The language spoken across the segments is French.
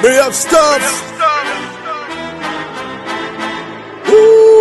We have stuff.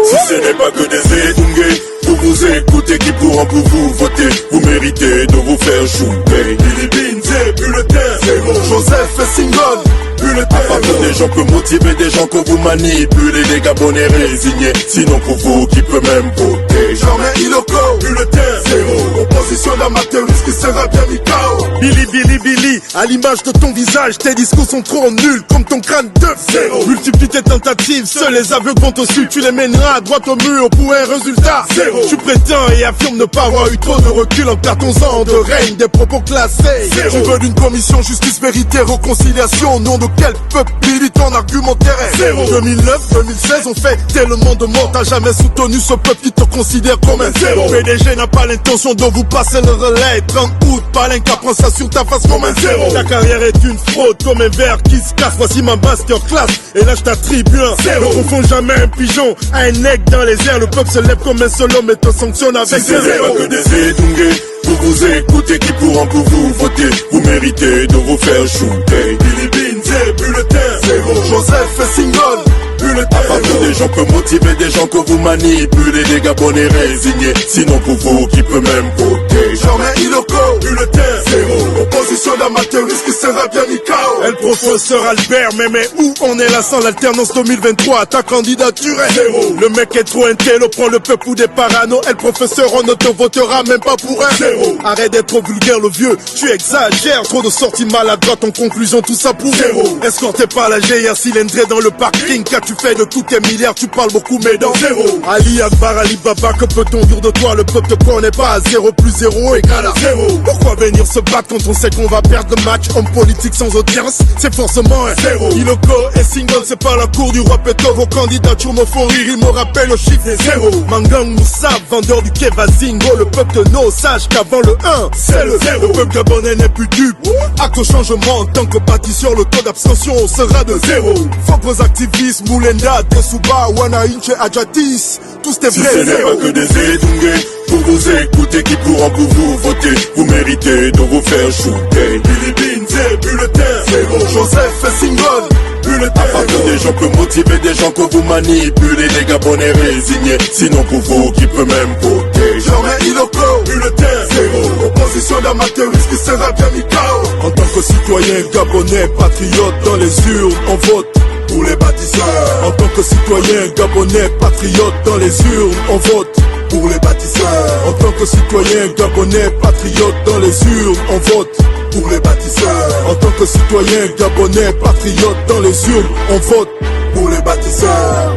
Si ce n'est pas que des édungés pour vous écouter, qui pourront pour vous voter. Vous méritez de vous faire chouper. Billy Binze, bulletin zéro. Joseph est single, bulletin à partir des gens que motiver, des gens que vous manipulez, des Gabonais résignés. Sinon pour vous, qui peut même voter. Germain Iloko, bulletin zéro. Opposition d'amateurisme qui sera bien mis KO. Billy, à l'image de ton visage, tes discours sont trop nuls comme ton crâne de zéro. Multiplie tes tentatives, seuls les aveugles vont au sud. Tu les mèneras droit au mur pour un résultat zéro. Tu prétends et affirmes ne pas avoir eu trop de recul en 14 ans de règne, des propos classés zéro. Tu veux d'une commission justice, vérité, réconciliation. Au nom de quel peuple milite ton argumentaire zéro. 2009, 2016, on fait tellement de morts. T'as jamais soutenu ce peuple qui te considère comme un zéro. PDG n'a pas l'intention de vous passer le relais. 30 août, Palenka prend ça sur ta face comme un zéro. Ta carrière est une fraude comme un verre qui se casse. Voici ma masterclass et là je t'attribue un zéro. Ne confond jamais un pigeon à un aigle dans les airs. Le peuple se lève comme un seul homme et te sanctionne avec si un zéro. Pas que des édungés pour vous écouter, qui pourront pour vous voter. Vous méritez de vous faire shooter. Billy Binze, bulletin zéro. Joseph est single, bulletin à partir des gens que motiver, des gens que vous manipulez, des Gabonais résignés. Sinon pour vous, qui peut même voter. Germain Iloko, bulletin zéro. Opposition d'amateurisme qui sera bien mis KO. El professeur Albert, mais où on est là sans l'alternance 2023? Ta candidature est zéro. Le mec est trop intello, prend le peuple pour des parano. El professeur, on ne te votera même pas pour un zéro. Arrête d'être trop vulgaire le vieux, tu exagères. Trop de sorties maladroites, en conclusion tout ça pour zéro. Escorté par la GIA cylindrée dans le parking. Qu'as-tu fait de tous tes milliards? Tu parles beaucoup mais dans zéro. Ali Akbar, Ali Baba, que peut-on dire de toi? Le peuple te connaît pas. 0 plus 0 égale à zéro. Pourquoi venir se battre quand on sait qu'on va perdre le match? Homme politique sans audience, c'est forcément un zéro. Iloko est single, c'est pas la cour du roi Peto. Vos candidatures me font rire, ils me rappellent le chiffre des zéro. Mangang Moussa, vendeur du Kevazingo. Le peuple de nos sages qu'avant le 1, c'est le zéro. Le peuple gabonais n'est plus dupe. Acte au changement, en tant que bâtisseur, le taux d'abstention sera de zéro. Fuck vos activistes, Moulenda, Tessuba, Wana Inche, Adjatis. Tous tes vrais zéro. Si ce n'est pas que des édungés pour vous écouter, qui pourront pour vous voter. Vous méritez de vous faire shooter. Billy Binze, bulletin zéro. Joseph est single, bulletin à partir des gens que motiver, des gens que vous manipulez, des Gabonais résignés. Sinon pour vous, qui peut même voter. Germain Iloko, bulletin zéro. Opposition d'amateurisme qui sera bien mis KO. En tant que citoyen gabonais, patriote dans les urnes, on vote pour les bâtisseurs. En tant que citoyen gabonais, patriote dans les urnes, on vote pour les bâtisseurs. En tant que citoyen gabonais, patriote dans les urnes, on vote pour les bâtisseurs. En tant que citoyen gabonais, patriote dans les urnes, on vote pour les bâtisseurs.